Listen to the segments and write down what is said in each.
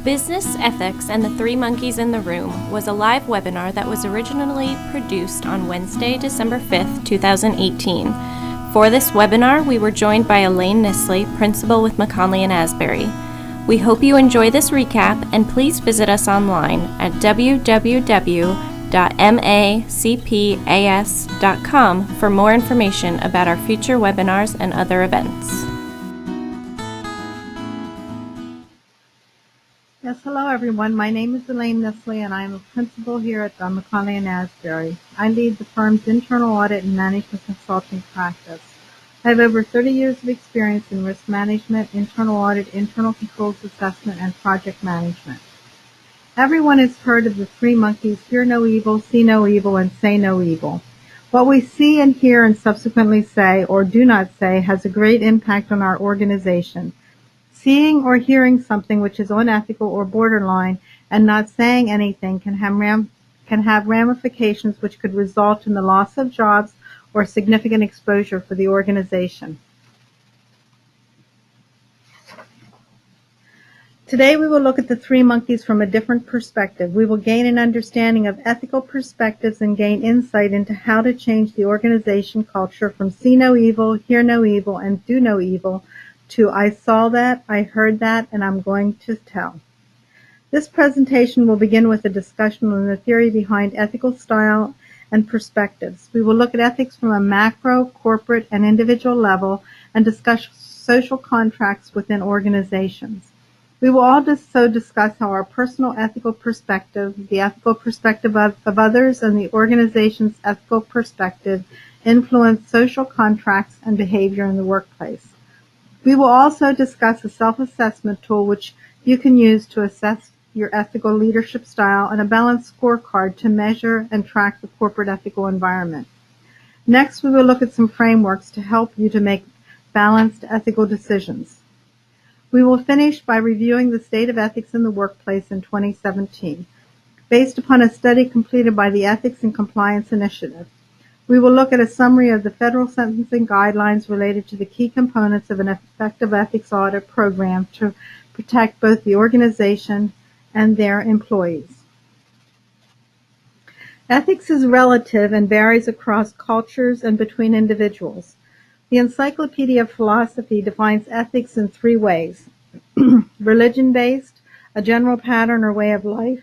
Business Ethics and the Three Monkeys in the Room was a live webinar that was originally produced on Wednesday, December 5th, 2018. For this webinar, we were joined by Elaine Nissley, Principal with McKonly Asbury. We hope you enjoy this recap, and please visit us online at www.macpas.com for more information about our future webinars and other events. Yes, hello everyone. My name is Elaine Nissley and I am a principal here at McKonly Asbury. I lead the firm's internal audit and management consulting practice. I have over 30 years of experience in risk management, internal audit, internal controls assessment, and project management. Everyone has heard of the three monkeys: hear no evil, see no evil, and say no evil. What we see and hear and subsequently say or do not say has a great impact on our organization. Seeing or hearing something which is unethical or borderline and not saying anything can have ramifications which could result in the loss of jobs or significant exposure for the organization. Today we will look at the three monkeys from a different perspective. We will gain an understanding of ethical perspectives and gain insight into how to change the organization culture from see no evil, hear no evil, and do no evil to I saw that, I heard that, and I'm going to tell. This presentation will begin with a discussion on the theory behind ethical style and perspectives. We will look at ethics from a macro, corporate, and individual level and discuss social contracts within organizations. We will also discuss how our personal ethical perspective, the ethical perspective of others, and the organization's ethical perspective influence social contracts and behavior in the workplace. We will also discuss a self-assessment tool which you can use to assess your ethical leadership style and a balanced scorecard to measure and track the corporate ethical environment. Next, we will look at some frameworks to help you to make balanced ethical decisions. We will finish by reviewing the state of ethics in the workplace in 2017, based upon a study completed by the Ethics and Compliance Initiative. We will look at a summary of the federal sentencing guidelines related to the key components of an effective ethics audit program to protect both the organization and their employees. Ethics is relative and varies across cultures and between individuals. The Encyclopedia of Philosophy defines ethics in three ways: religion-based, a general pattern or way of life;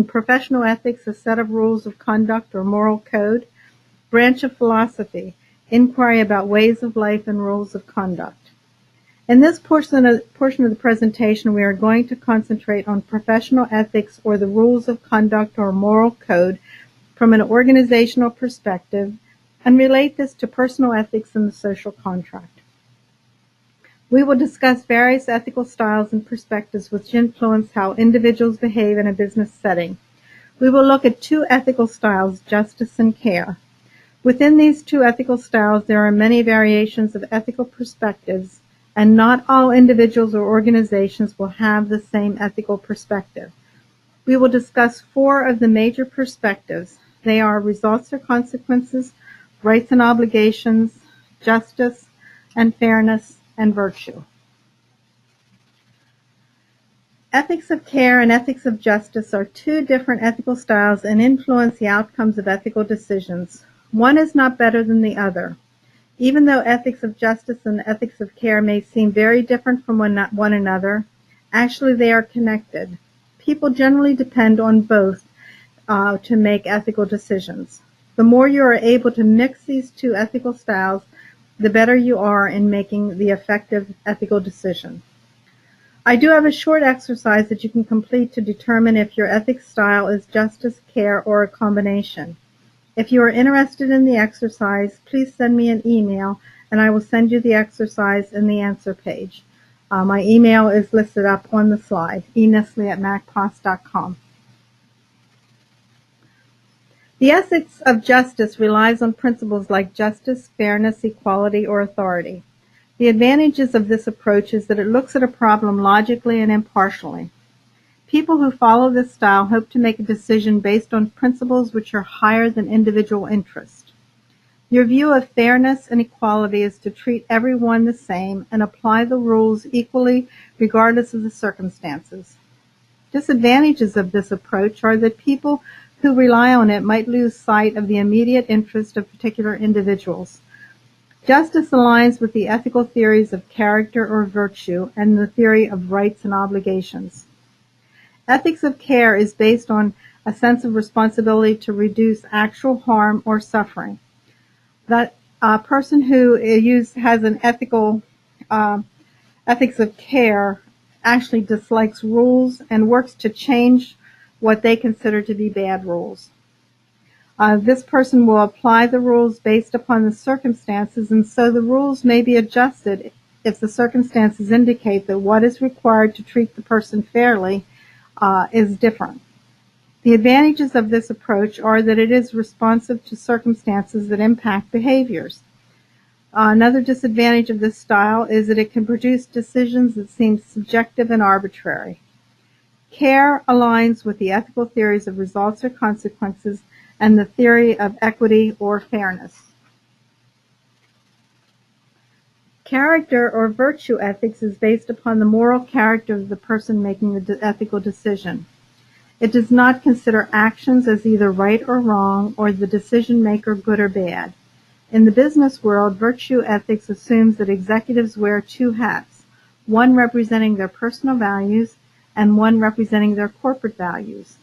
professional ethics, a set of rules of conduct or moral code; branch of philosophy, inquiry about ways of life and rules of conduct. In this portion of the presentation, we are going to concentrate on professional ethics, or the rules of conduct or moral code, from an organizational perspective, and relate this to personal ethics and the social contract. We will discuss various ethical styles and perspectives which influence how individuals behave in a business setting. We will look at two ethical styles, justice and care. Within these two ethical styles, there are many variations of ethical perspectives, and not all individuals or organizations will have the same ethical perspective. We will discuss four of the major perspectives. They are results or consequences, rights and obligations, justice and fairness, and virtue. Ethics of care and ethics of justice are two different ethical styles and influence the outcomes of ethical decisions. One is not better than the other. Even though ethics of justice and ethics of care may seem very different from one another, actually they are connected. People generally depend on both to make ethical decisions. The more you are able to mix these two ethical styles, the better you are in making the effective ethical decision. I do have a short exercise that you can complete to determine if your ethics style is justice, care, or a combination. If you are interested in the exercise, please send me an email and I will send you the exercise in the answer page. My email is listed up on the slide, enissley@macpas.com. The ethics of justice relies on principles like justice, fairness, equality, or authority. The advantages of this approach is that it looks at a problem logically and impartially. People who follow this style hope to make a decision based on principles which are higher than individual interest. Your view of fairness and equality is to treat everyone the same and apply the rules equally regardless of the circumstances. Disadvantages of this approach are that people who rely on it might lose sight of the immediate interest of particular individuals. Justice aligns with the ethical theories of character or virtue and the theory of rights and obligations. Ethics of care is based on a sense of responsibility to reduce actual harm or suffering. That a person who has an ethics of care actually dislikes rules and works to change what they consider to be bad rules. This person will apply the rules based upon the circumstances, and so the rules may be adjusted if the circumstances indicate that what is required to treat the person fairly is different. The advantages of this approach are that it is responsive to circumstances that impact behaviors. Another disadvantage of this style is that it can produce decisions that seem subjective and arbitrary. Care aligns with the ethical theories of results or consequences and the theory of equity or fairness. Character or virtue ethics is based upon the moral character of the person making the ethical decision. It does not consider actions as either right or wrong or the decision maker good or bad. In the business world, virtue ethics assumes that executives wear two hats, one representing their personal values and one representing their corporate values.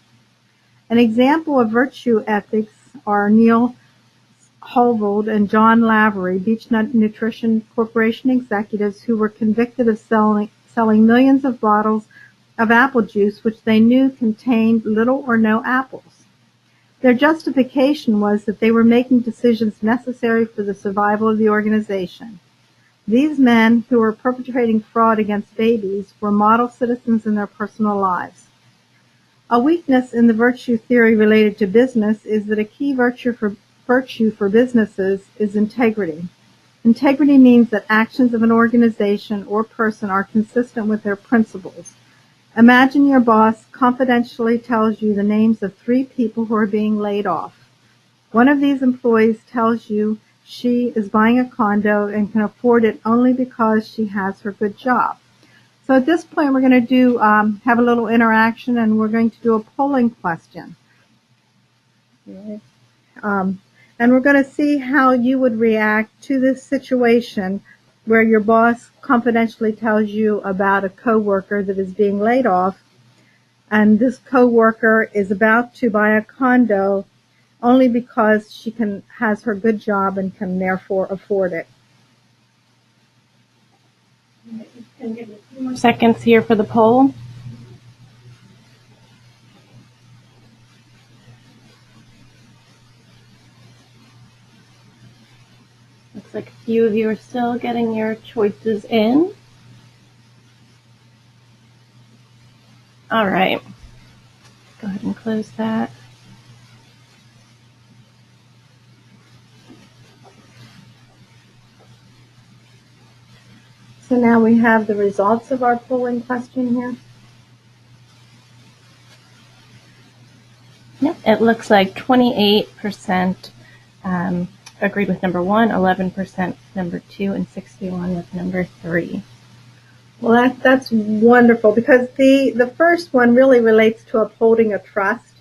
An example of virtue ethics are Neil Holvold and John Lavery, Beechnut Nutrition Corporation executives who were convicted of selling millions of bottles of apple juice which they knew contained little or no apples. Their justification was that they were making decisions necessary for the survival of the organization. These men, who were perpetrating fraud against babies, were model citizens in their personal lives. A weakness in the virtue theory related to business is that a key virtue for businesses is integrity. Integrity means that actions of an organization or person are consistent with their principles. Imagine your boss confidentially tells you the names of 3 people who are being laid off. One of these employees tells you she is buying a condo and can afford it only because she has her good job. So at this point we're going to have a little interaction, and we're going to do a polling question. And we're going to see how you would react to this situation where your boss confidentially tells you about a coworker that is being laid off, and this coworker is about to buy a condo only because she has her good job and can therefore afford it. Can give me a few more seconds here for the poll. Looks like a few of you are still getting your choices in. All right. Go ahead and close that. So now we have the results of our polling question here. Yep, it looks like 28% agreed with number 1, 11% number 2, and 61% with number 3. Well, that's wonderful, because the first one really relates to upholding a trust,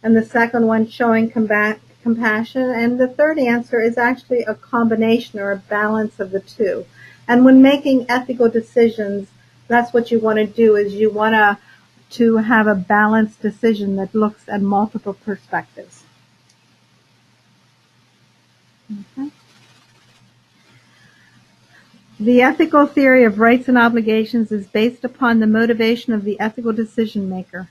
and the second one showing compassion, and the third answer is actually a combination or a balance of the two. And when making ethical decisions, that's what you want to do, is you want to have a balanced decision that looks at multiple perspectives. Okay. The ethical theory of rights and obligations is based upon the motivation of the ethical decision maker.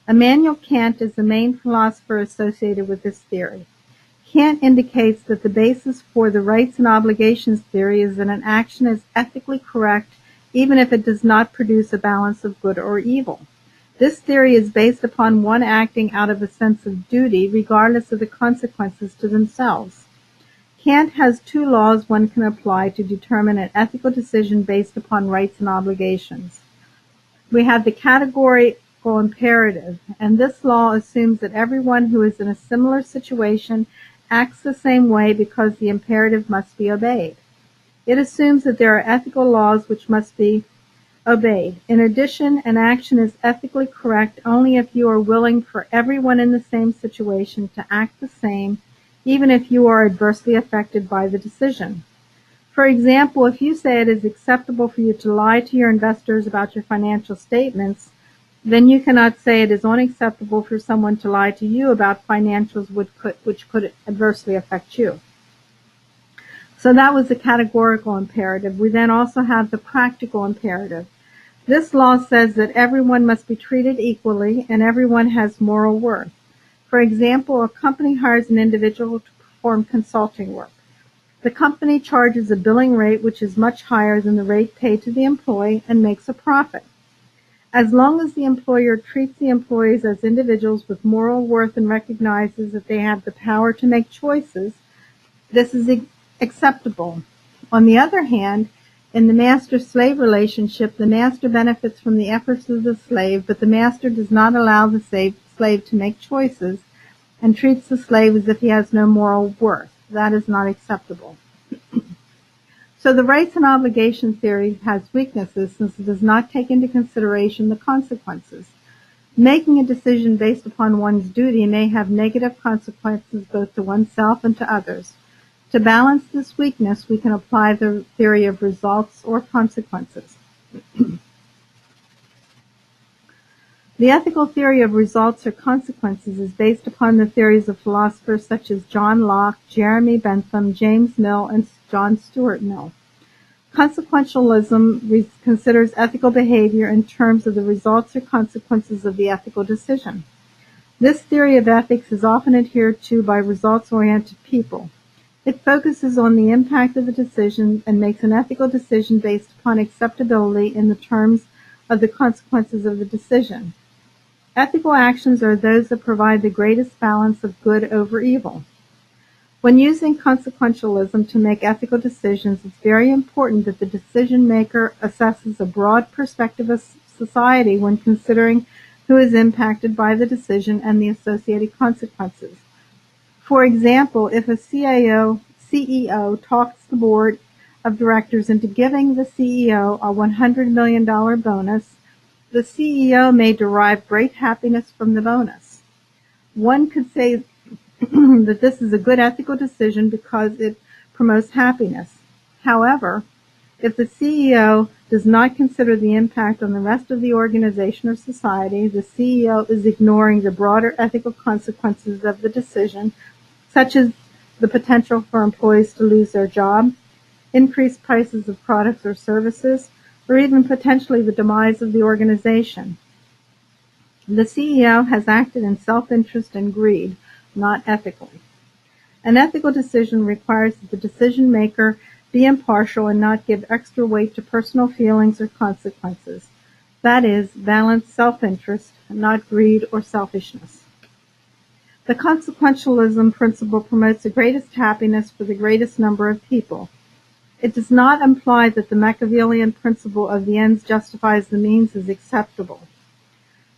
Immanuel Kant is the main philosopher associated with this theory. Kant indicates that the basis for the rights and obligations theory is that an action is ethically correct even if it does not produce a balance of good or evil. This theory is based upon one acting out of a sense of duty regardless of the consequences to themselves. Kant has 2 laws one can apply to determine an ethical decision based upon rights and obligations. We have the categorical imperative, and this law assumes that everyone who is in a similar situation acts the same way because the imperative must be obeyed. It assumes that there are ethical laws which must be obeyed. In addition, an action is ethically correct only if you are willing for everyone in the same situation to act the same, even if you are adversely affected by the decision. For example, if you say it is acceptable for you to lie to your investors about your financial statements, then you cannot say it is unacceptable for someone to lie to you about financials which could adversely affect you. So that was the categorical imperative. We then also have the practical imperative. This law says that everyone must be treated equally and everyone has moral worth. For example, a company hires an individual to perform consulting work. The company charges a billing rate which is much higher than the rate paid to the employee and makes a profit. As long as the employer treats the employees as individuals with moral worth and recognizes that they have the power to make choices, this is acceptable. On the other hand, in the master-slave relationship, the master benefits from the efforts of the slave, but the master does not allow the slave to make choices and treats the slave as if he has no moral worth. That is not acceptable. So the rights and obligation theory has weaknesses since it does not take into consideration the consequences. Making a decision based upon one's duty may have negative consequences both to oneself and to others. To balance this weakness, we can apply the theory of results or consequences. The ethical theory of results or consequences is based upon the theories of philosophers such as John Locke, Jeremy Bentham, James Mill, and John Stuart Mill. Consequentialism considers ethical behavior in terms of the results or consequences of the ethical decision. This theory of ethics is often adhered to by results-oriented people. It focuses on the impact of the decision and makes an ethical decision based upon acceptability in the terms of the consequences of the decision. Ethical actions are those that provide the greatest balance of good over evil. When using consequentialism to make ethical decisions, it's very important that the decision maker assesses a broad perspective of society when considering who is impacted by the decision and the associated consequences. For example, if a CEO talks the board of directors into giving the CEO a $100 million bonus, the CEO may derive great happiness from the bonus. One could say that this is a good ethical decision because it promotes happiness. However, if the CEO does not consider the impact on the rest of the organization or society, the CEO is ignoring the broader ethical consequences of the decision, such as the potential for employees to lose their job, increased prices of products or services, or even potentially the demise of the organization. The CEO has acted in self-interest and greed, not ethically. An ethical decision requires that the decision maker be impartial and not give extra weight to personal feelings or consequences. That is, balance self-interest, not greed or selfishness. The consequentialism principle promotes the greatest happiness for the greatest number of people. It does not imply that the Machiavellian principle of the ends justifies the means is acceptable.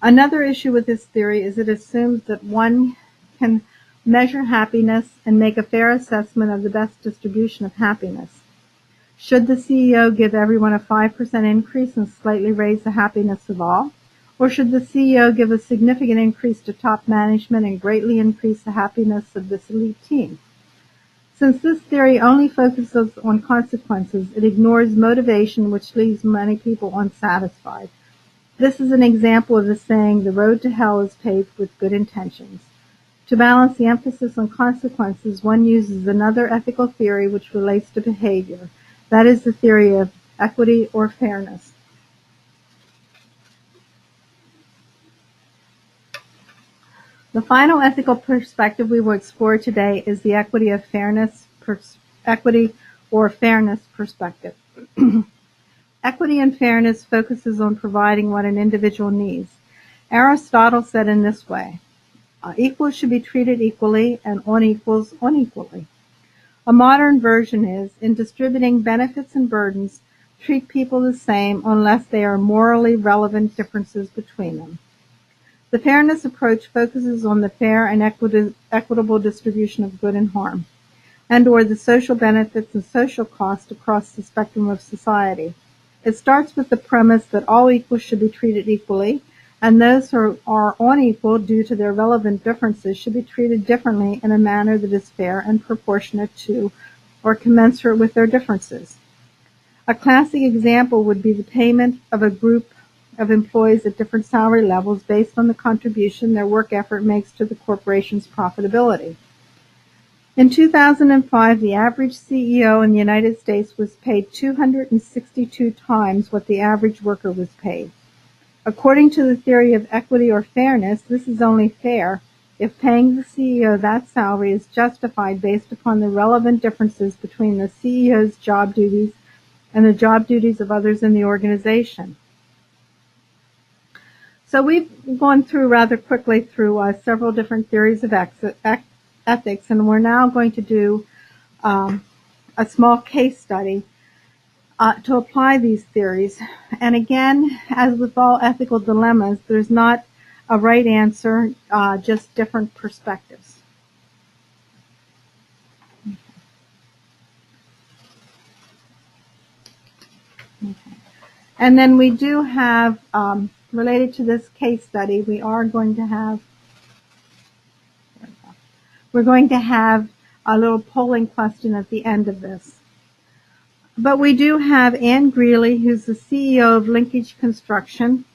Another issue with this theory is it assumes that one can measure happiness and make a fair assessment of the best distribution of happiness. Should the CEO give everyone a 5% increase and slightly raise the happiness of all? Or should the CEO give a significant increase to top management and greatly increase the happiness of this elite team? Since this theory only focuses on consequences, it ignores motivation, which leaves many people unsatisfied. This is an example of the saying, the road to hell is paved with good intentions. To balance the emphasis on consequences, one uses another ethical theory which relates to behavior. That is the theory of equity or fairness. The final ethical perspective we will explore today is the equity or fairness perspective. Equity and fairness focuses on providing what an individual needs. Aristotle said in this way, equals should be treated equally and unequals unequally. A modern version is, in distributing benefits and burdens, treat people the same unless there are morally relevant differences between them. The fairness approach focuses on the fair and equitable distribution of good and harm, and/or the social benefits and social costs across the spectrum of society. It starts with the premise that all equals should be treated equally, and those who are unequal due to their relevant differences should be treated differently in a manner that is fair and proportionate to or commensurate with their differences. A classic example would be the payment of a group of employees at different salary levels based on the contribution their work effort makes to the corporation's profitability. In 2005, the average CEO in the United States was paid 262 times what the average worker was paid. According to the theory of equity or fairness, this is only fair if paying the CEO that salary is justified based upon the relevant differences between the CEO's job duties and the job duties of others in the organization. So we've gone through rather quickly through several different theories of ethics, and we're now going to do a small case study to apply these theories. And again, as with all ethical dilemmas, there's not a right answer, just different perspectives. Okay. And then we do have, related to this case study, we're going to have a little polling question at the end of this. But we do have Ann Greeley, who's the CEO of Linkage Construction,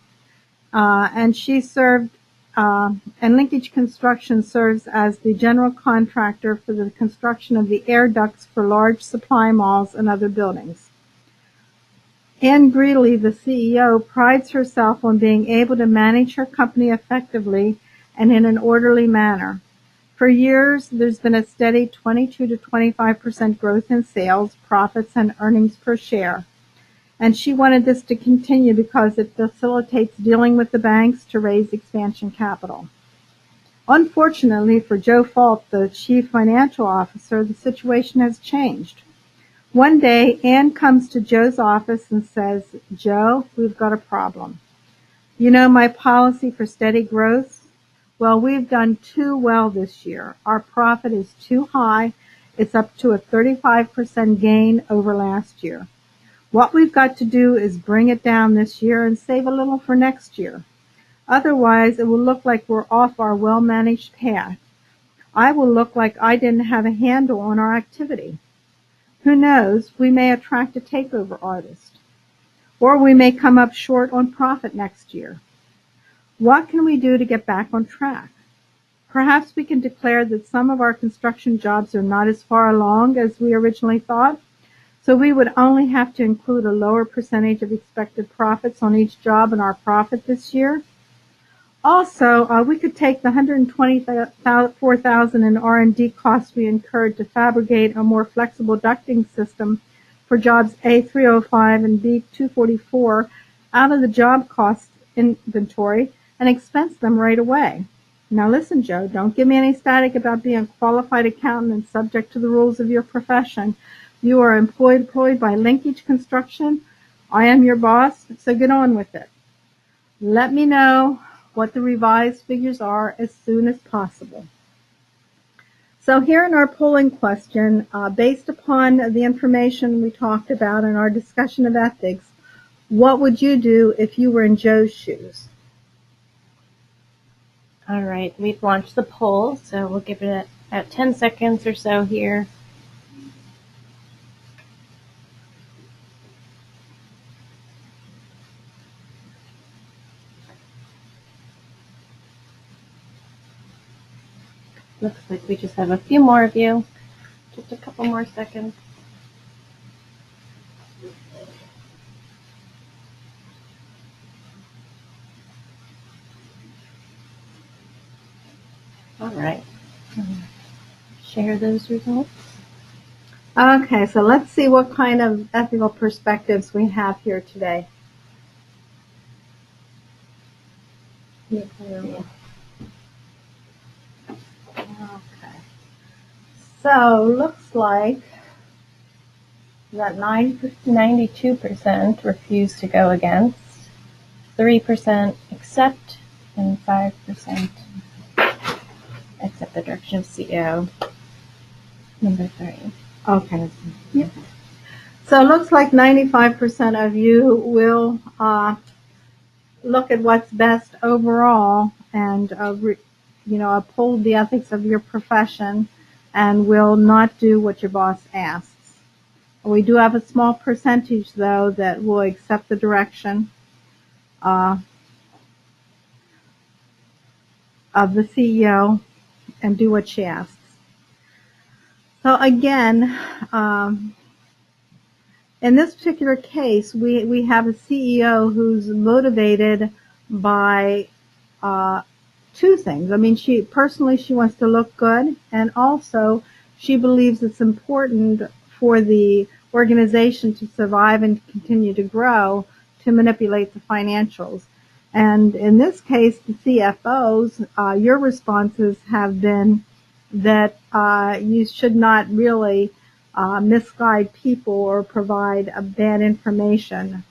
and she served, and Linkage Construction serves as the general contractor for the construction of the air ducts for large supply malls and other buildings. Ann Greeley, the CEO, prides herself on being able to manage her company effectively and in an orderly manner. For years, there's been a steady 22 to 25% growth in sales, profits, and earnings per share. And she wanted this to continue because it facilitates dealing with the banks to raise expansion capital. Unfortunately for Joe Falk, the chief financial officer, the situation has changed. One day, Ann comes to Joe's office and says, "Joe, we've got a problem. You know my policy for steady growth? Well, we've done too well this year. Our profit is too high. It's up to a 35% gain over last year. What we've got to do is bring it down this year and save a little for next year. Otherwise, it will look like we're off our well-managed path. I will look like I didn't have a handle on our activity. Who knows, we may attract a takeover artist. Or we may come up short on profit next year. What can we do to get back on track? Perhaps we can declare that some of our construction jobs are not as far along as we originally thought, so we would only have to include a lower percentage of expected profits on each job in our profit this year. Also, we could take the $124,000 in R&D costs we incurred to fabricate a more flexible ducting system for jobs A305 and B244 out of the job cost inventory and expense them right away. Now listen, Joe, don't give me any static about being a qualified accountant and subject to the rules of your profession. You are employed by Linkage Construction. I am your boss, so get on with it. Let me know what the revised figures are as soon as possible." So here in our polling question, based upon the information we talked about in our discussion of ethics, what would you do if you were in Joe's shoes? All right, we've launched the poll, so we'll give it about 10 seconds or so here. Looks like we just have a few more of you. Just a couple more seconds. All right. Share those results. Okay, so let's see what kind of ethical perspectives we have here today. Okay. So looks like that 92% refuse to go against, 3% accept, and 5% accept the direction of CEO. Number 3. Okay. Yep. So it looks like 95% of you will look at what's best overall and uphold the ethics of your profession and will not do what your boss asks. We do have a small percentage, though, that will accept the direction of the CEO and do what she asks. So again, in this particular case, we have a CEO who's motivated by two things. I mean, she wants to look good, and also she believes it's important for the organization to survive and continue to grow to manipulate the financials. And in this case, the CFOs, your responses have been that you should not really misguide people or provide bad information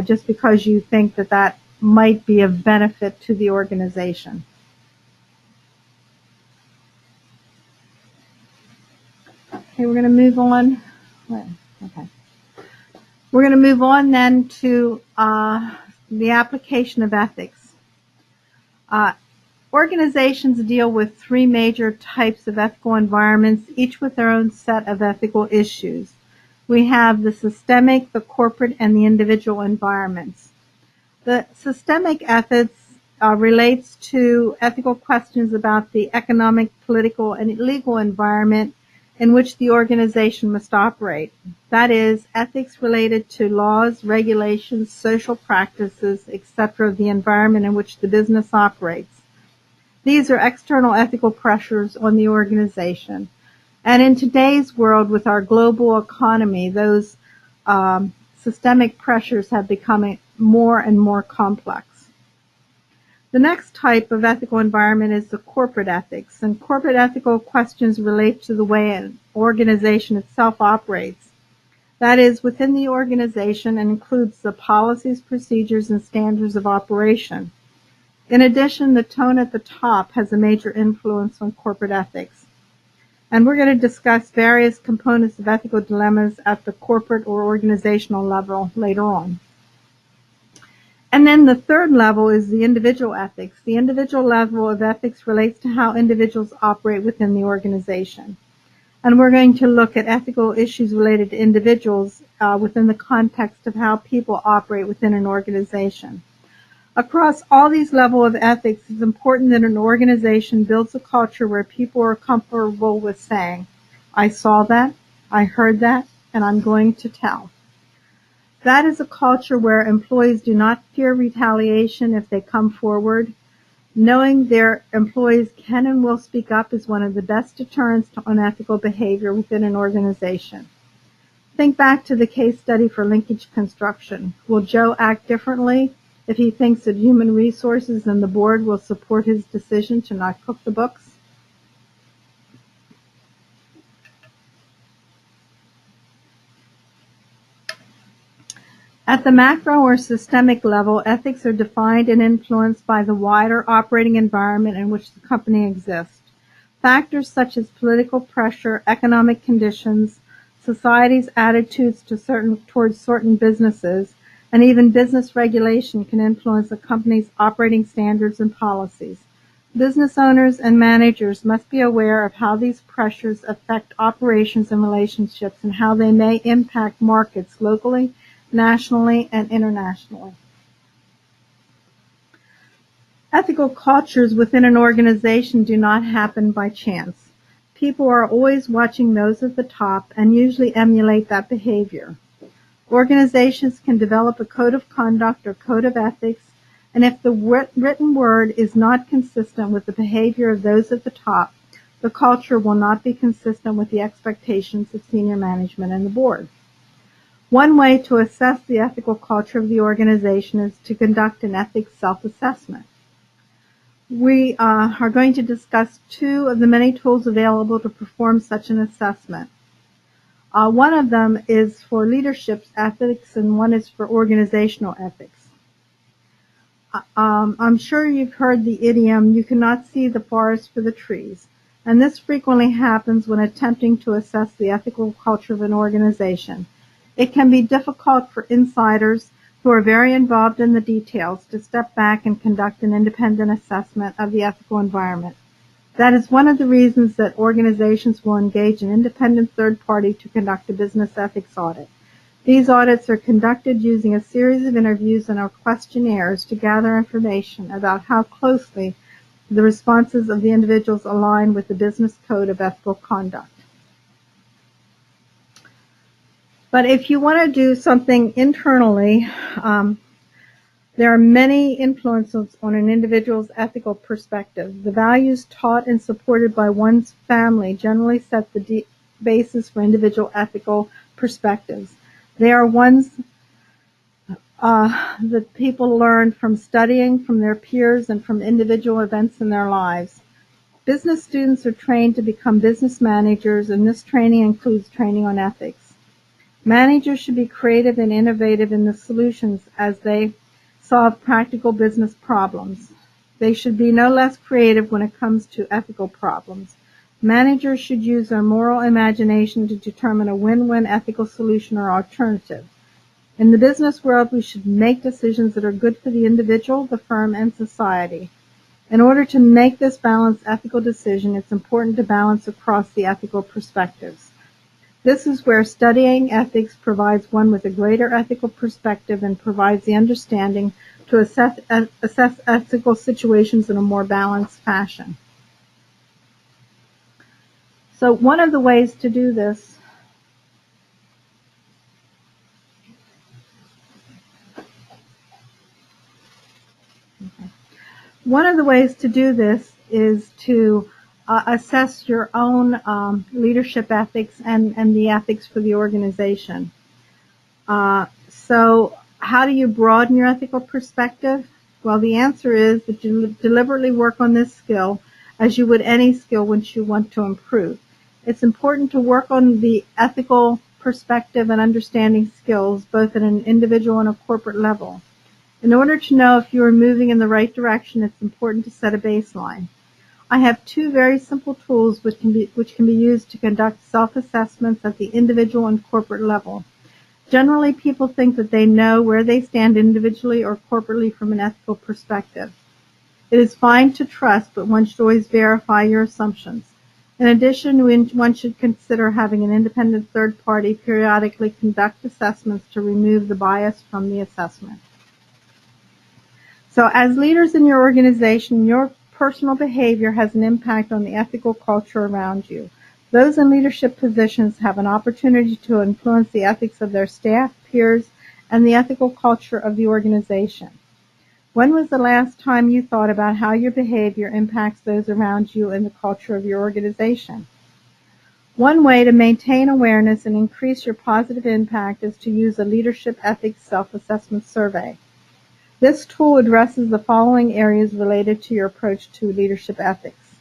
just because you think that that might be of benefit to the organization. Okay, we're going to move on. Okay. We're going to move on then to the application of ethics. Organizations deal with three major types of ethical environments, each with their own set of ethical issues. We have the systemic, the corporate, and the individual environments. The systemic ethics relates to ethical questions about the economic, political, and legal environment in which the organization must operate. That is, ethics related to laws, regulations, social practices, etc., of the environment in which the business operates. These are external ethical pressures on the organization. And in today's world, with our global economy, those systemic pressures have become more and more complex. The next type of ethical environment is the corporate ethics, and corporate ethical questions relate to the way an organization itself operates. That is, within the organization, and includes the policies, procedures, and standards of operation. In addition, the tone at the top has a major influence on corporate ethics. And we're going to discuss various components of ethical dilemmas at the corporate or organizational level later on. And then the third level is the individual ethics. The individual level of ethics relates to how individuals operate within the organization. And we're going to look at ethical issues related to individuals within the context of how people operate within an organization. Across all these levels of ethics, it's important that an organization builds a culture where people are comfortable with saying, I saw that, I heard that, and I'm going to tell. That is a culture where employees do not fear retaliation if they come forward. Knowing their employees can and will speak up is one of the best deterrents to unethical behavior within an organization. Think back to the case study for linkage construction. Will Joe act differently if he thinks that human resources and the board will support his decision to not cook the books? At the macro or systemic level, ethics are defined and influenced by the wider operating environment in which the company exists. Factors such as political pressure, economic conditions, society's attitudes towards certain businesses, and even business regulation can influence a company's operating standards and policies. Business owners and managers must be aware of how these pressures affect operations and relationships and how they may impact markets locally, nationally, and internationally. Ethical cultures within an organization do not happen by chance. People are always watching those at the top and usually emulate that behavior. Organizations can develop a code of conduct or code of ethics, and if the written word is not consistent with the behavior of those at the top, the culture will not be consistent with the expectations of senior management and the board. One way to assess the ethical culture of the organization is to conduct an ethics self-assessment. We are going to discuss two of the many tools available to perform such an assessment. One of them is for leadership ethics and one is for organizational ethics. I'm sure you've heard the idiom, you cannot see the forest for the trees, and this frequently happens when attempting to assess the ethical culture of an organization. It can be difficult for insiders who are very involved in the details to step back and conduct an independent assessment of the ethical environment. That is one of the reasons that organizations will engage an independent third party to conduct a business ethics audit. These audits are conducted using a series of interviews and questionnaires to gather information about how closely the responses of the individuals align with the business code of ethical conduct. But if you want to do something internally, there are many influences on an individual's ethical perspective. The values taught and supported by one's family generally set the basis for individual ethical perspectives. They are ones that people learn from studying, from their peers, and from individual events in their lives. Business students are trained to become business managers, and this training includes training on ethics. Managers should be creative and innovative in the solutions as they solve practical business problems. They should be no less creative when it comes to ethical problems. Managers should use their moral imagination to determine a win-win ethical solution or alternative. In the business world, we should make decisions that are good for the individual, the firm, and society. In order to make this balanced ethical decision, it's important to balance across the ethical perspectives. This is where studying ethics provides one with a greater ethical perspective and provides the understanding to assess ethical situations in a more balanced fashion. So one of the ways to do this is to assess your own leadership ethics and the ethics for the organization. So how do you broaden your ethical perspective? Well, the answer is that you deliberately work on this skill as you would any skill which you want to improve. It's important to work on the ethical perspective and understanding skills both at an individual and a corporate level. In order to know if you are moving in the right direction, it's important to set a baseline. I have two very simple tools which can be used to conduct self-assessments at the individual and corporate level. Generally, people think that they know where they stand individually or corporately from an ethical perspective. It is fine to trust, but one should always verify your assumptions. In addition, one should consider having an independent third party periodically conduct assessments to remove the bias from the assessment. So as leaders in your organization, your personal behavior has an impact on the ethical culture around you. Those in leadership positions have an opportunity to influence the ethics of their staff, peers, and the ethical culture of the organization. When was the last time you thought about how your behavior impacts those around you and the culture of your organization? One way to maintain awareness and increase your positive impact is to use a leadership ethics self-assessment survey. This tool addresses the following areas related to your approach to leadership ethics.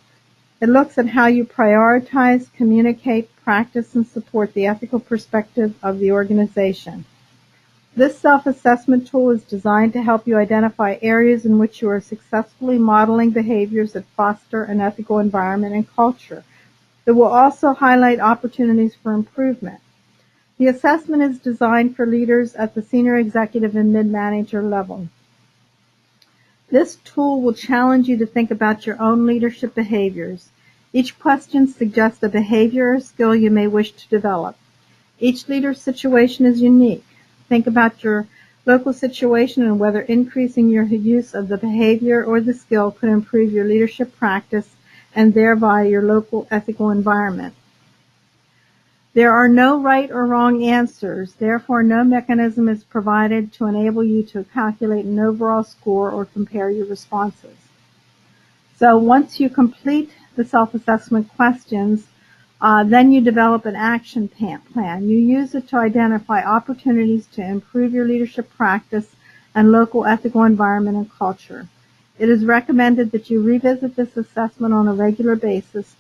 It looks at how you prioritize, communicate, practice, and support the ethical perspective of the organization. This self-assessment tool is designed to help you identify areas in which you are successfully modeling behaviors that foster an ethical environment and culture. It will also highlight opportunities for improvement. The assessment is designed for leaders at the senior executive and mid-manager level. This tool will challenge you to think about your own leadership behaviors. Each question suggests a behavior or skill you may wish to develop. Each leader's situation is unique. Think about your local situation and whether increasing your use of the behavior or the skill could improve your leadership practice and thereby your local ethical environment. There are no right or wrong answers, therefore no mechanism is provided to enable you to calculate an overall score or compare your responses. So once you complete the self-assessment questions, then you develop an action plan. You use it to identify opportunities to improve your leadership practice and local ethical environment and culture. It is recommended that you revisit this assessment on a regular basis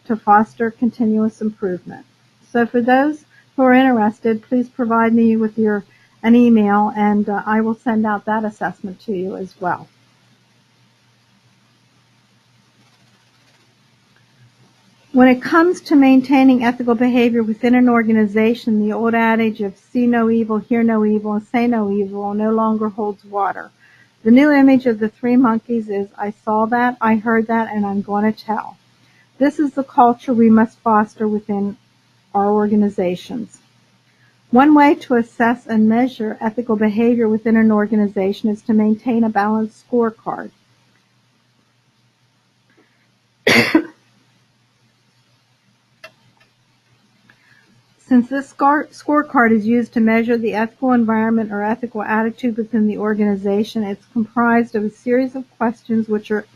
to foster continuous improvement. So for those who are interested, please provide me with an email, and I will send out that assessment to you as well. When it comes to maintaining ethical behavior within an organization, the old adage of see no evil, hear no evil, and say no evil no longer holds water. The new image of the three monkeys is I saw that, I heard that, and I'm going to tell. This is the culture we must foster within our organizations. One way to assess and measure ethical behavior within an organization is to maintain a balanced scorecard. Since this scorecard is used to measure the ethical environment or ethical attitude within the organization, it's comprised of a series of questions which are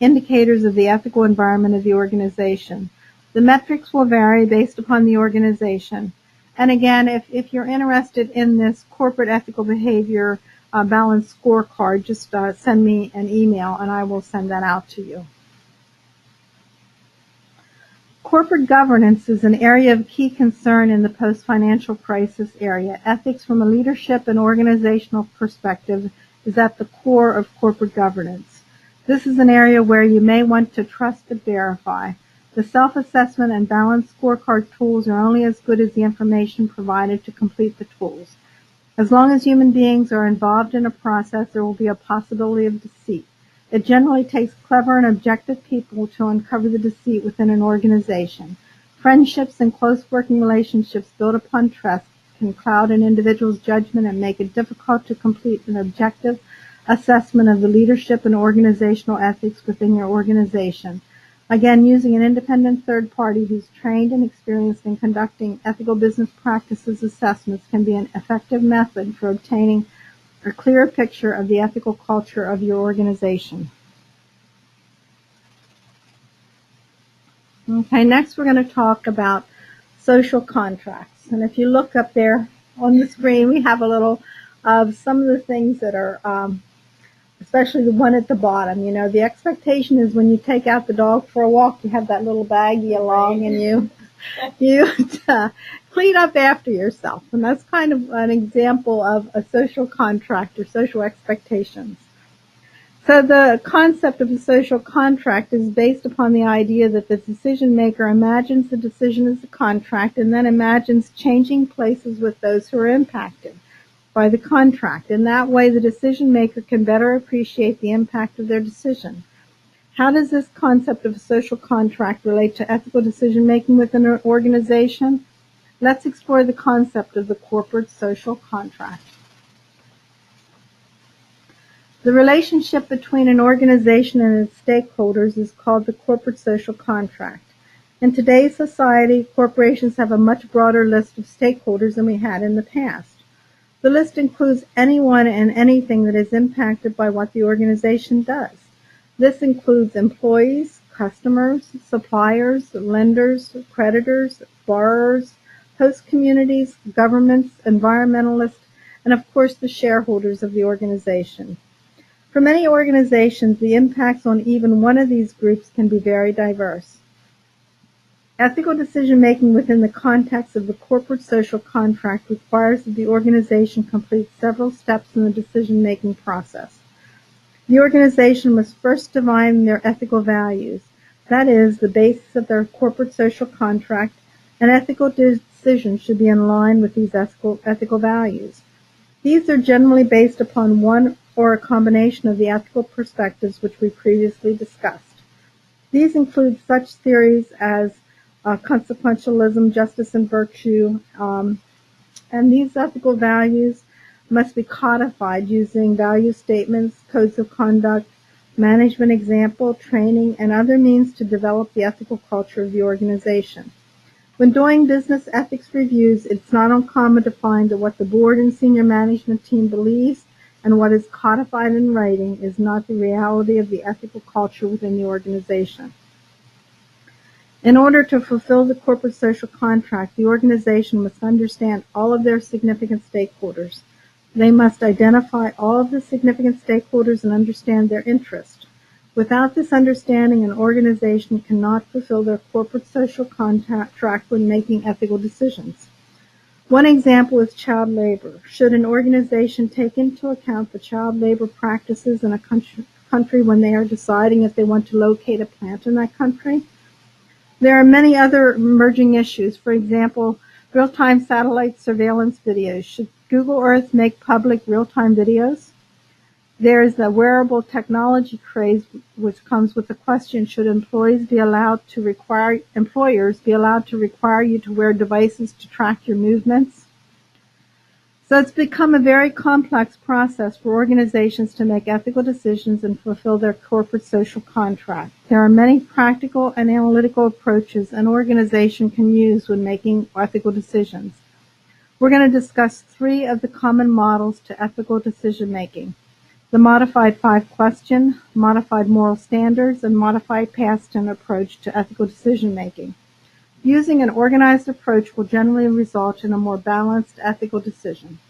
indicators of the ethical environment of the organization. The metrics will vary based upon the organization. And again, if you're interested in this corporate ethical behavior balanced scorecard, just send me an email and I will send that out to you. Corporate governance is an area of key concern in the post-financial crisis area. Ethics from a leadership and organizational perspective is at the core of corporate governance. This is an area where you may want to trust but verify. The self-assessment and balanced scorecard tools are only as good as the information provided to complete the tools. As long as human beings are involved in a process, there will be a possibility of deceit. It generally takes clever and objective people to uncover the deceit within an organization. Friendships and close working relationships built upon trust can cloud an individual's judgment and make it difficult to complete an objective assessment of the leadership and organizational ethics within your organization. Again, using an independent third party who's trained and experienced in conducting ethical business practices assessments can be an effective method for obtaining a clearer picture of the ethical culture of your organization. Okay, next we're going to talk about social contracts. And if you look up there on the screen, we have a little of some of the things that are, especially the one at the bottom. You know, the expectation is when you take out the dog for a walk, you have that little baggie along and you clean up after yourself. And that's kind of an example of a social contract or social expectations. So the concept of a social contract is based upon the idea that the decision maker imagines the decision as a contract and then imagines changing places with those who are impacted by the contract. In that way, the decision maker can better appreciate the impact of their decision. How does this concept of a social contract relate to ethical decision making within an organization? Let's explore the concept of the corporate social contract. The relationship between an organization and its stakeholders is called the corporate social contract. In today's society, corporations have a much broader list of stakeholders than we had in the past. The list includes anyone and anything that is impacted by what the organization does. This includes employees, customers, suppliers, lenders, creditors, borrowers, host communities, governments, environmentalists, and of course the shareholders of the organization. For many organizations, the impacts on even one of these groups can be very diverse. Ethical decision-making within the context of the corporate social contract requires that the organization complete several steps in the decision-making process. The organization must first define their ethical values. That is, the basis of their corporate social contract, and ethical decisions should be in line with these ethical values. These are generally based upon one or a combination of the ethical perspectives which we previously discussed. These include such theories as consequentialism, justice, and virtue, and these ethical values must be codified using value statements, codes of conduct, management example, training, and other means to develop the ethical culture of the organization. When doing business ethics reviews, it's not uncommon to find that what the board and senior management team believes and what is codified in writing is not the reality of the ethical culture within the organization. In order to fulfill the corporate social contract, the organization must understand all of their significant stakeholders. They must identify all of the significant stakeholders and understand their interest. Without this understanding, an organization cannot fulfill their corporate social contract when making ethical decisions. One example is child labor. Should an organization take into account the child labor practices in a country when they are deciding if they want to locate a plant in that country? There are many other emerging issues. For example, real-time satellite surveillance videos. Should Google Earth make public real-time videos? There is the wearable technology craze, which comes with the question, should employers be allowed to require you to wear devices to track your movements? So it's become a very complex process for organizations to make ethical decisions and fulfill their corporate social contract. There are many practical and analytical approaches an organization can use when making ethical decisions. We're going to discuss 3 of the common models to ethical decision making: the modified 5-question, modified moral standards, and modified Pastin approach to ethical decision making. Using an organized approach will generally result in a more balanced ethical decision.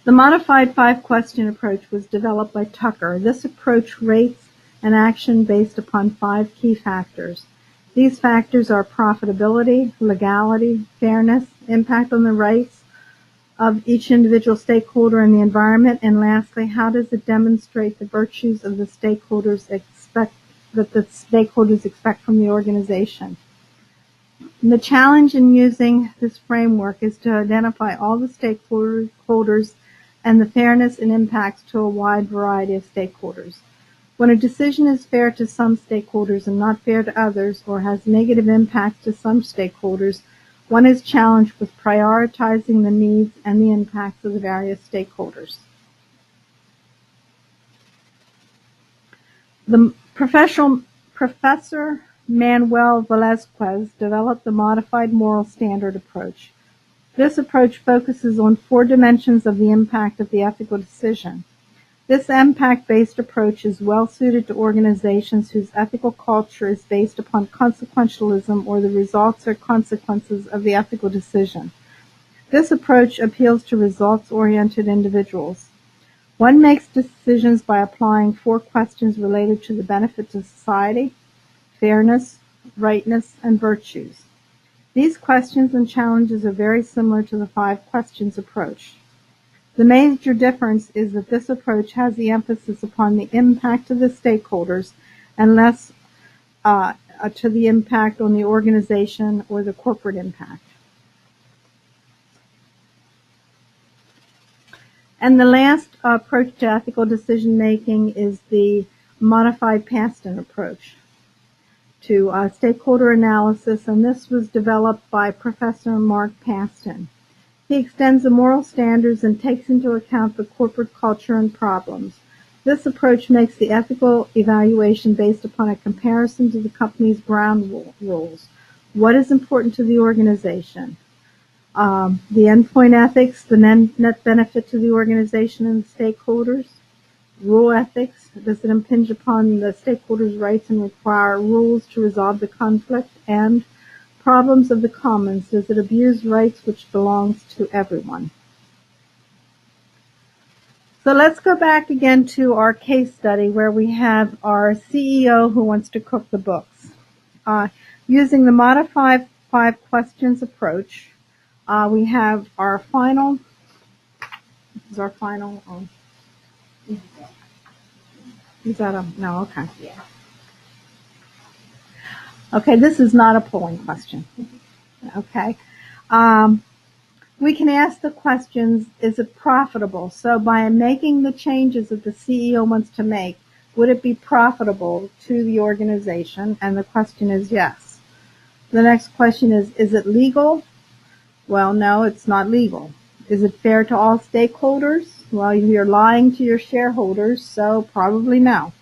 The modified 5-question approach was developed by Tucker. This approach rates an action based upon 5 key factors. These factors are profitability, legality, fairness, impact on the rights of each individual stakeholder in the environment, and lastly, how does it demonstrate the virtues of the stakeholders expect from the organization. And the challenge in using this framework is to identify all the stakeholders and the fairness and impacts to a wide variety of stakeholders. When a decision is fair to some stakeholders and not fair to others, or has negative impacts to some stakeholders, one is challenged with prioritizing the needs and the impacts of the various stakeholders. The Professor Manuel Velázquez developed the modified moral standard approach. This approach focuses on 4 dimensions of the impact of the ethical decision. This impact-based approach is well suited to organizations whose ethical culture is based upon consequentialism, or the results or consequences of the ethical decision. This approach appeals to results-oriented individuals. One makes decisions by applying 4 questions related to the benefit to society, fairness, rightness, and virtues. These questions and challenges are very similar to the 5 questions approach. The major difference is that this approach has the emphasis upon the impact of the stakeholders and less to the impact on the organization or the corporate impact. And the last approach to ethical decision making is the modified Pastin approach to stakeholder analysis, and this was developed by Professor Mark Pastin. He extends the moral standards and takes into account the corporate culture and problems. This approach makes the ethical evaluation based upon a comparison to the company's ground rules. What is important to the organization? The endpoint ethics, the net benefit to the organization and the stakeholders. Rule ethics, does it impinge upon the stakeholders' rights and require rules to resolve the conflict? And problems of the commons, does it abuse rights which belongs to everyone? So let's go back again to our case study where we have our CEO who wants to cook the books. Using the modified 5 questions approach, we have our final, this is our final, is that no, okay. Yeah. Okay, this is not a polling question. Okay. We can ask the questions, is it profitable? So by making the changes that the CEO wants to make, would it be profitable to the organization? And the question is yes. The next question is it legal? Well, no, it's not legal. Is it fair to all stakeholders? Well, you're lying to your shareholders, so probably no.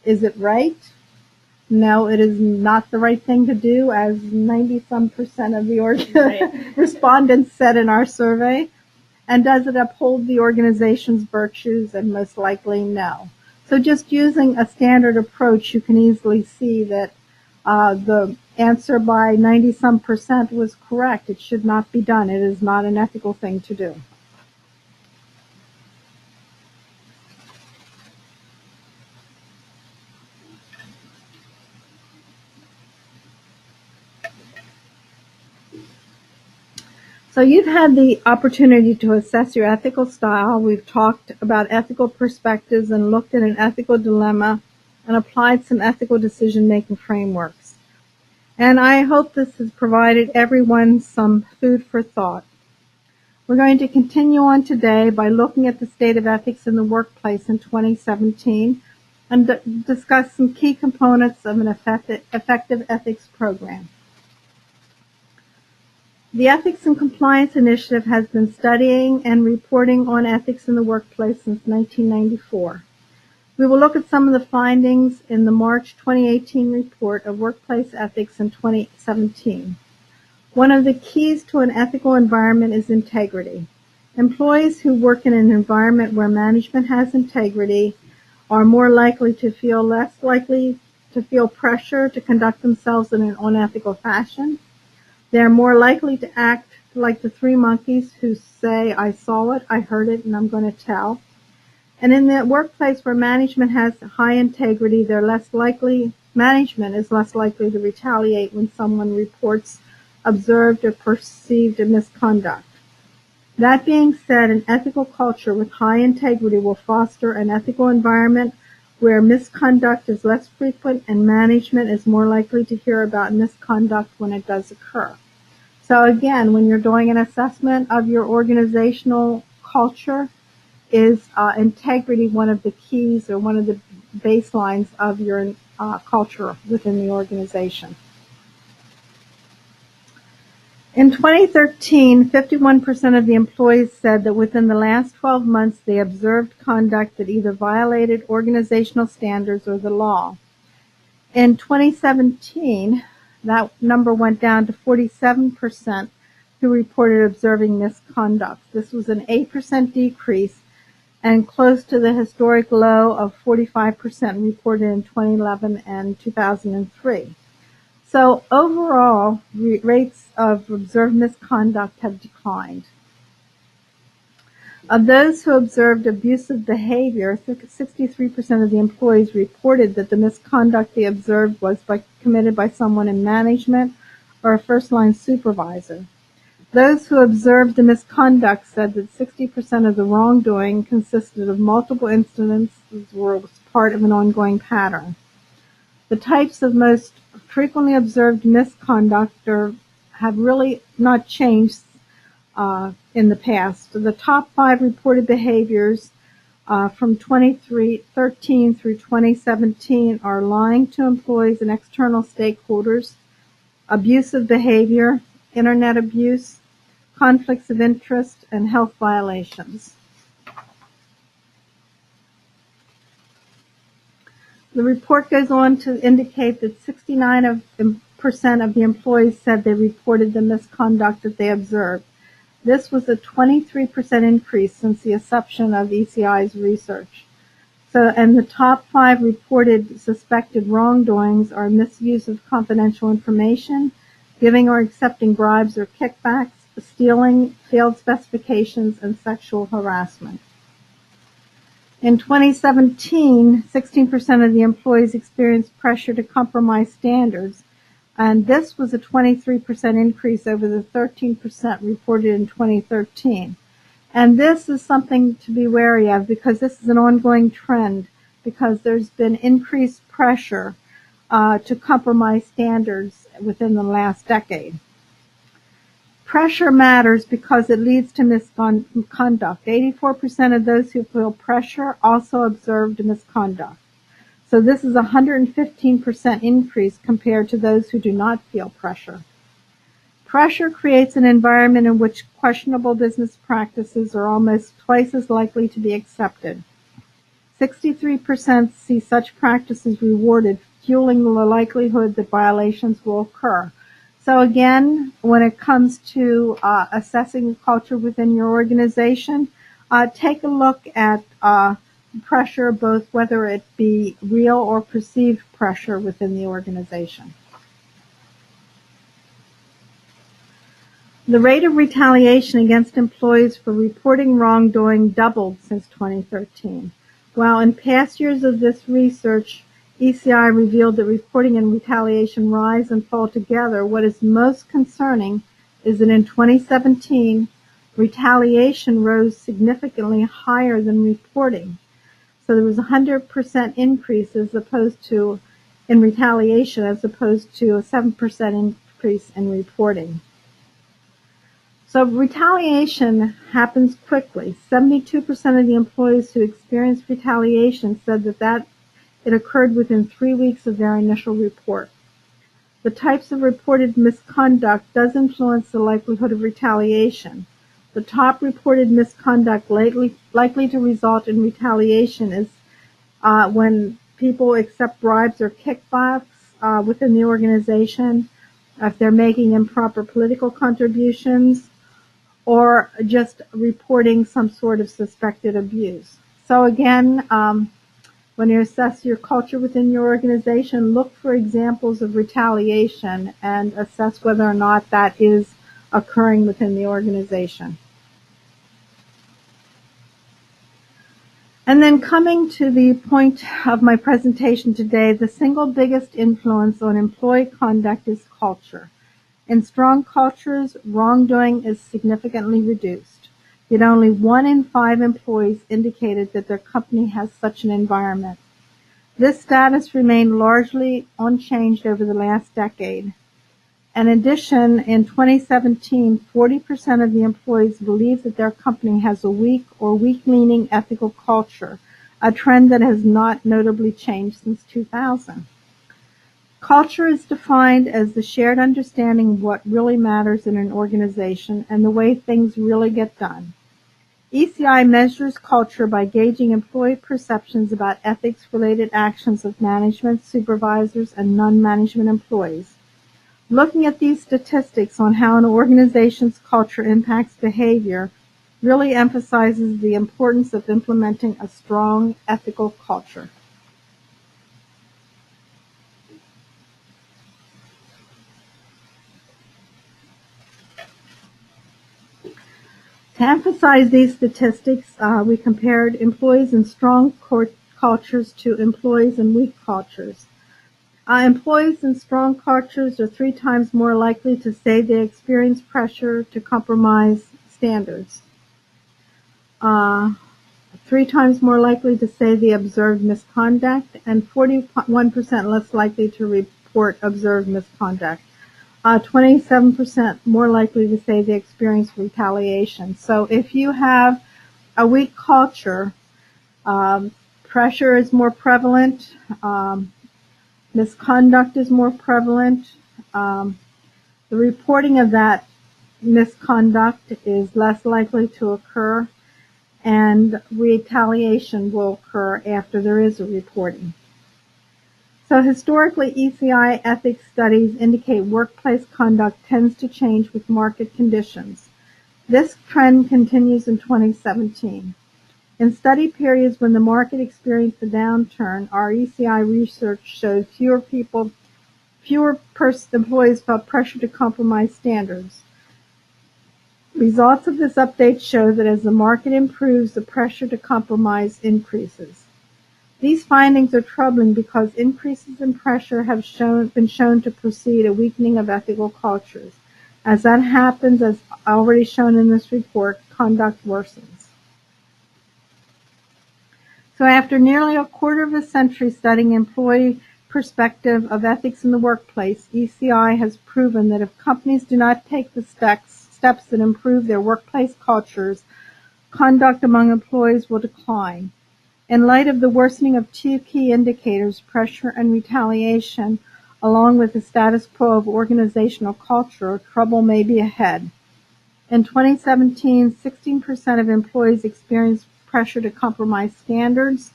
Is it right? No, it is not the right thing to do, as 90-some% of the respondents said in our survey. And does it uphold the organization's virtues? And most likely no. So just using a standard approach, you can easily see that the answer by 90-some% was correct. It should not be done. It is not an ethical thing to do. So you've had the opportunity to assess your ethical style. We've talked about ethical perspectives and looked at an ethical dilemma and applied some ethical decision-making frameworks. And I hope this has provided everyone some food for thought. We're going to continue on today by looking at the state of ethics in the workplace in 2017 and discuss some key components of an effective ethics program. The Ethics and Compliance Initiative has been studying and reporting on ethics in the workplace since 1994. We will look at some of the findings in the March 2018 report of Workplace Ethics in 2017. One of the keys to an ethical environment is integrity. Employees who work in an environment where management has integrity are more likely to feel less likely to feel pressure to conduct themselves in an unethical fashion. They are more likely to act like the three monkeys who say, I saw it, I heard it, and I'm going to tell. And in the workplace where management has high integrity, management is less likely to retaliate when someone reports observed or perceived misconduct. That being said, an ethical culture with high integrity will foster an ethical environment where misconduct is less frequent and management is more likely to hear about misconduct when it does occur. So again, when you're doing an assessment of your organizational culture, is integrity one of the keys or one of the baselines of your culture within the organization? In 2013, 51% of the employees said that within the last 12 months they observed conduct that either violated organizational standards or the law. In 2017, that number went down to 47% who reported observing misconduct. This was an 8% decrease and close to the historic low of 45% reported in 2011 and 2003. So overall, rates of observed misconduct have declined. Of those who observed abusive behavior, 63% of the employees reported that the misconduct they observed was committed by someone in management or a first-line supervisor. Those who observed the misconduct said that 60% of the wrongdoing consisted of multiple incidents or was part of an ongoing pattern. The types of most frequently observed misconduct have really not changed in the past. The top 5 reported behaviors from 2013 through 2017 are lying to employees and external stakeholders, abusive behavior, internet abuse, conflicts of interest, and health violations. The report goes on to indicate that 69% of the employees said they reported the misconduct that they observed. This was a 23% increase since the inception of ECI's research. And the top 5 reported suspected wrongdoings are misuse of confidential information, giving or accepting bribes or kickbacks, stealing, failed specifications, and sexual harassment. In 2017, 16% of the employees experienced pressure to compromise standards, and this was a 23% increase over the 13% reported in 2013. And this is something to be wary of because this is an ongoing trend because there's been increased pressure to compromise standards within the last decade. Pressure matters because it leads to misconduct. 84% of those who feel pressure also observed misconduct. So this is a 115% increase compared to those who do not feel pressure. Pressure creates an environment in which questionable business practices are almost twice as likely to be accepted. 63% see such practices rewarded, fueling the likelihood that violations will occur. So again, when it comes to assessing culture within your organization, take a look at pressure, both whether it be real or perceived pressure within the organization. The rate of retaliation against employees for reporting wrongdoing doubled since 2013. While in past years of this research, ECI revealed that reporting and retaliation rise and fall together, what is most concerning is that in 2017, retaliation rose significantly higher than reporting. So there was a 100% increase in retaliation as opposed to a 7% increase in reporting. So retaliation happens quickly. 72% of the employees who experienced retaliation said that it occurred within 3 weeks of their initial report. The types of reported misconduct does influence the likelihood of retaliation. The top reported misconduct likely to result in retaliation is when people accept bribes or kickbacks within the organization, if they're making improper political contributions, or just reporting some sort of suspected abuse. So again, when you assess your culture within your organization, look for examples of retaliation and assess whether or not that is occurring within the organization. And then coming to the point of my presentation today, the single biggest influence on employee conduct is culture. In strong cultures, wrongdoing is significantly reduced. Yet only 1 in 5 employees indicated that their company has such an environment. This status remained largely unchanged over the last decade. In addition, in 2017, 40% of the employees believe that their company has a weak or weak-leaning ethical culture, a trend that has not notably changed since 2000. Culture is defined as the shared understanding of what really matters in an organization and the way things really get done. ECI measures culture by gauging employee perceptions about ethics-related actions of management, supervisors, and non-management employees. Looking at these statistics on how an organization's culture impacts behavior really emphasizes the importance of implementing a strong ethical culture. To emphasize these statistics, we compared employees in strong cultures to employees in weak cultures. Employees in strong cultures are 3 times more likely to say they experience pressure to compromise standards. 3 times more likely to say they observed misconduct, and 41% less likely to report observed misconduct. 27% more likely to say they experience retaliation. So if you have a weak culture, pressure is more prevalent, misconduct is more prevalent, the reporting of that misconduct is less likely to occur, and retaliation will occur after there is a reporting. So historically, ECI ethics studies indicate workplace conduct tends to change with market conditions. This trend continues in 2017. In study periods when the market experienced a downturn, our ECI research showed fewer employees felt pressure to compromise standards. Results of this update show that as the market improves, the pressure to compromise increases. These findings are troubling because increases in pressure have been shown to precede a weakening of ethical cultures. As that happens, as already shown in this report, conduct worsens. So after nearly a quarter of a century studying employee perspective of ethics in the workplace, ECI has proven that if companies do not take the steps that improve their workplace cultures, conduct among employees will decline. In light of the worsening of 2 key indicators, pressure and retaliation, along with the status quo of organizational culture, trouble may be ahead. In 2017, 16% of employees experienced pressure to compromise standards.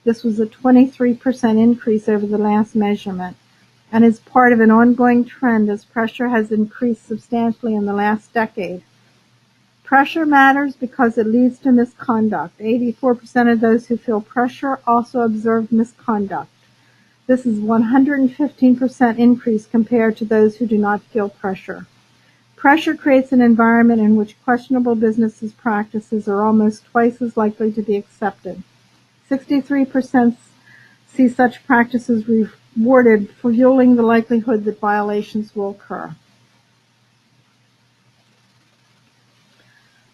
This was a 23% increase over the last measurement, and is part of an ongoing trend as pressure has increased substantially in the last decade. Pressure matters because it leads to misconduct. 84% of those who feel pressure also observe misconduct. This is 115% increase compared to those who do not feel pressure. Pressure creates an environment in which questionable business practices are almost twice as likely to be accepted. 63% see such practices rewarded, fueling the likelihood that violations will occur.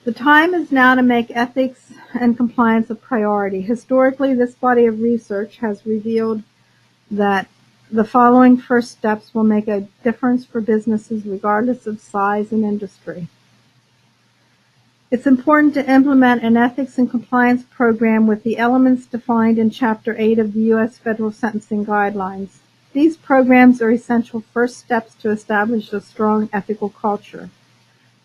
The time is now to make ethics and compliance a priority. Historically, this body of research has revealed that the following first steps will make a difference for businesses regardless of size and industry. It's important to implement an ethics and compliance program with the elements defined in Chapter 8 of the U.S. Federal Sentencing Guidelines. These programs are essential first steps to establish a strong ethical culture.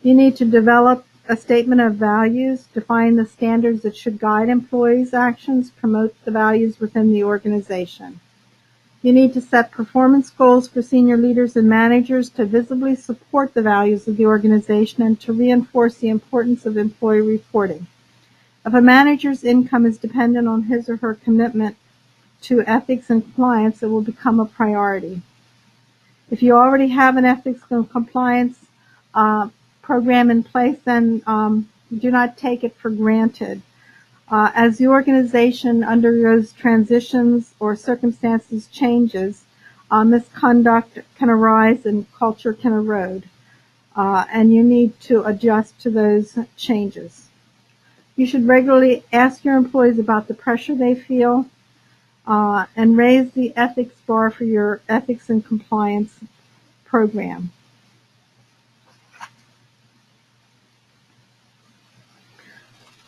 You need to develop a statement of values, define the standards that should guide employees' actions, promote the values within the organization. You need to set performance goals for senior leaders and managers to visibly support the values of the organization and to reinforce the importance of employee reporting. If a manager's income is dependent on his or her commitment to ethics and compliance, it will become a priority. If you already have an ethics and compliance program in place, then do not take it for granted. As the organization undergoes transitions or circumstances changes, misconduct can arise and culture can erode, and you need to adjust to those changes. You should regularly ask your employees about the pressure they feel and raise the ethics bar for your ethics and compliance program.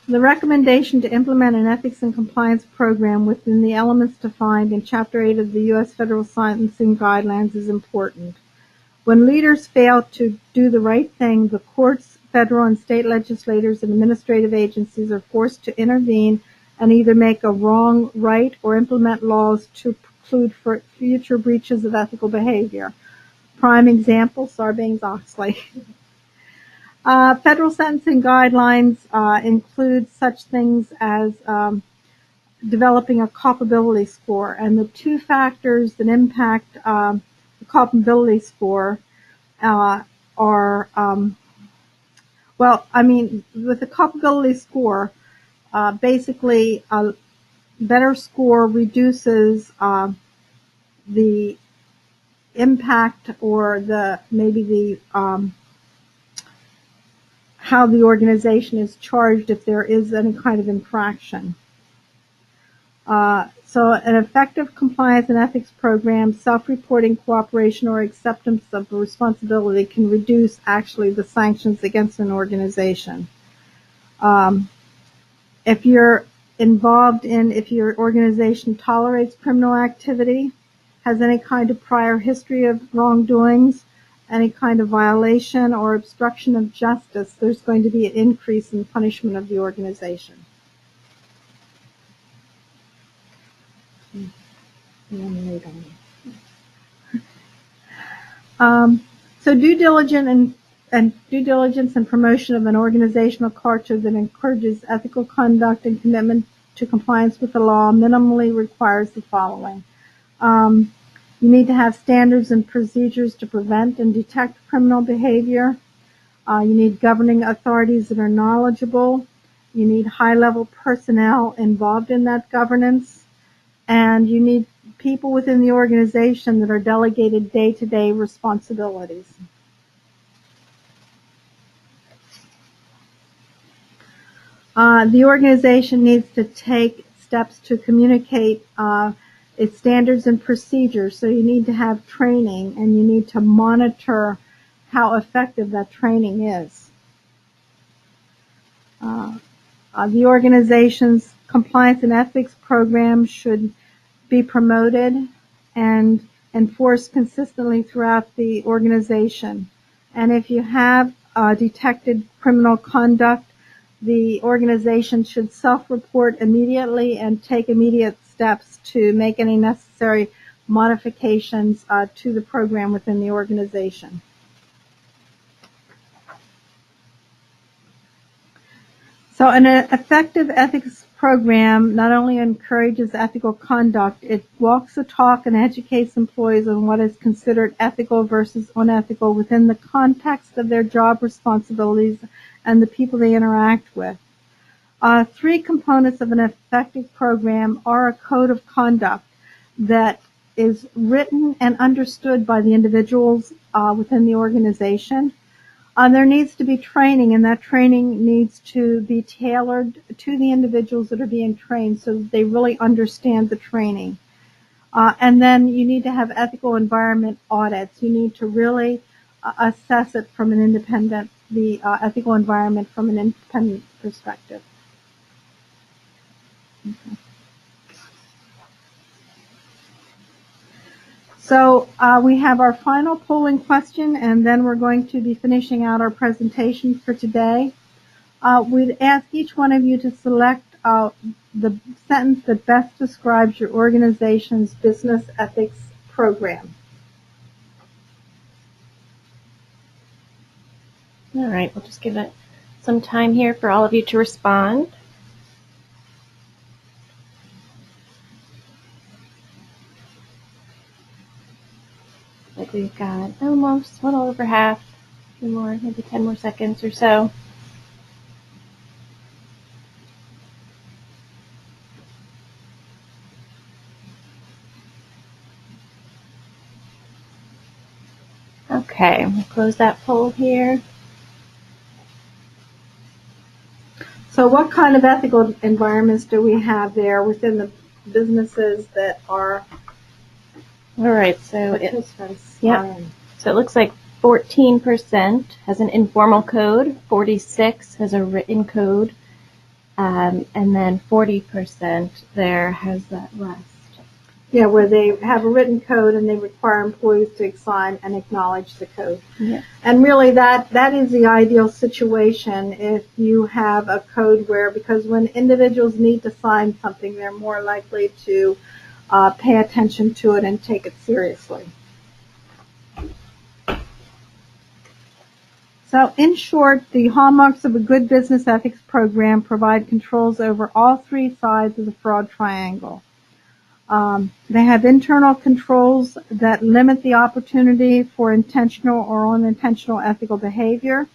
The recommendation to implement an ethics and compliance program within the elements defined in Chapter 8 of the U.S. Federal Sentencing Guidelines is important. When leaders fail to do the right thing, the courts, federal and state legislators, and administrative agencies are forced to intervene and either make a wrong right or implement laws to preclude future breaches of ethical behavior. Prime example, Sarbanes-Oxley. Federal sentencing guidelines include such things as developing a culpability score, and the two factors that impact the culpability score are, with the culpability score, basically a better score reduces the impact or how the organization is charged if there is any kind of infraction. So an effective compliance and ethics program, self-reporting, cooperation, or acceptance of responsibility can reduce actually the sanctions against an organization. If your organization tolerates criminal activity, has any kind of prior history of wrongdoings, any kind of violation or obstruction of justice, there's going to be an increase in punishment of the organization. So due diligence and promotion of an organizational culture that encourages ethical conduct and commitment to compliance with the law minimally requires the following. You need to have standards and procedures to prevent and detect criminal behavior. You need governing authorities that are knowledgeable. You need high-level personnel involved in that governance. And you need people within the organization that are delegated day-to-day responsibilities. The organization needs to take steps to communicate its standards and procedures. So you need to have training, and you need to monitor how effective that training is. The organization's compliance and ethics program should be promoted and enforced consistently throughout the organization. And if you have detected criminal conduct, the organization should self-report immediately and take immediate steps to make any necessary modifications to the program within the organization. So an effective ethics program not only encourages ethical conduct, it walks the talk and educates employees on what is considered ethical versus unethical within the context of their job responsibilities and the people they interact with. Three components of an effective program are a code of conduct that is written and understood by the individuals within the organization. There needs to be training, and that training needs to be tailored to the individuals that are being trained so that they really understand the training. And then you need to have ethical environment audits. You need to really assess it from an independent, the ethical environment from an independent perspective. Okay. So we have our final polling question, and then we're going to be finishing out our presentation for today. We'd ask each one of you to select the sentence that best describes your organization's business ethics program. All right, we'll just give it some time here for all of you to respond. Like we've got almost a little over half, a few more, maybe 10 more seconds or so. Okay, we'll close that poll here. So what kind of ethical environments do we have there within the businesses that are all right, so participants? Yep. So it looks like 14% has an informal code, 46% has a written code, and then 40% there has that rest. Yeah, where they have a written code and they require employees to sign and acknowledge the code. Yeah. And really that is the ideal situation if you have a code where, because when individuals need to sign something, they're more likely to pay attention to it and take it seriously. So in short, the hallmarks of a good business ethics program provide controls over all three sides of the fraud triangle. They have internal controls that limit the opportunity for intentional or unintentional ethical behavior.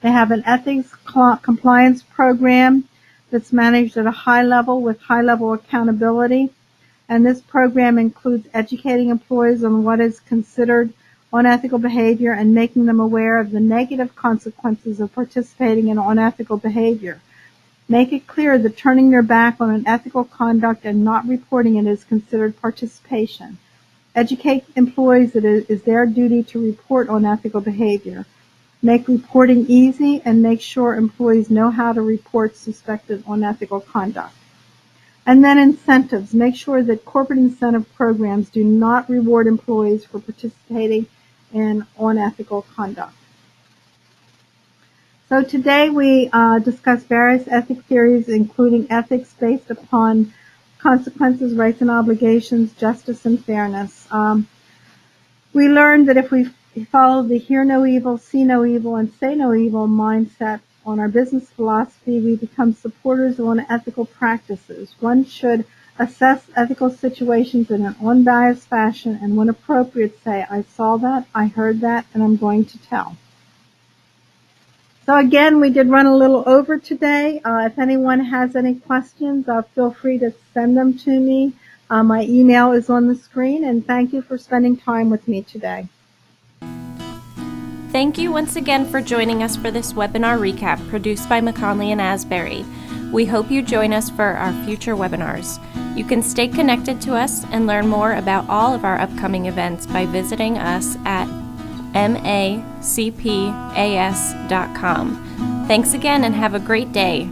They have an ethics compliance program that's managed at a high level with high level accountability. And this program includes educating employees on what is considered unethical behavior and making them aware of the negative consequences of participating in unethical behavior. Make it clear that turning your back on unethical conduct and not reporting it is considered participation. Educate employees that it is their duty to report unethical behavior. Make reporting easy and make sure employees know how to report suspected unethical conduct. And then incentives. Make sure that corporate incentive programs do not reward employees for participating in unethical conduct. So today we discussed various ethic theories, including ethics based upon consequences, rights and obligations, justice and fairness. We learned that if we follow the hear no evil, see no evil, and say no evil mindset on our business philosophy, we become supporters of unethical practices. One should assess ethical situations in an unbiased fashion and when appropriate say, I saw that, I heard that, and I'm going to tell. So again, we did run a little over today. If anyone has any questions, feel free to send them to me. My email is on the screen, and thank you for spending time with me today. Thank you once again for joining us for this webinar recap produced by McKonly Asbury. We hope you join us for our future webinars. You can stay connected to us and learn more about all of our upcoming events by visiting us at macpas.com. Thanks again and have a great day.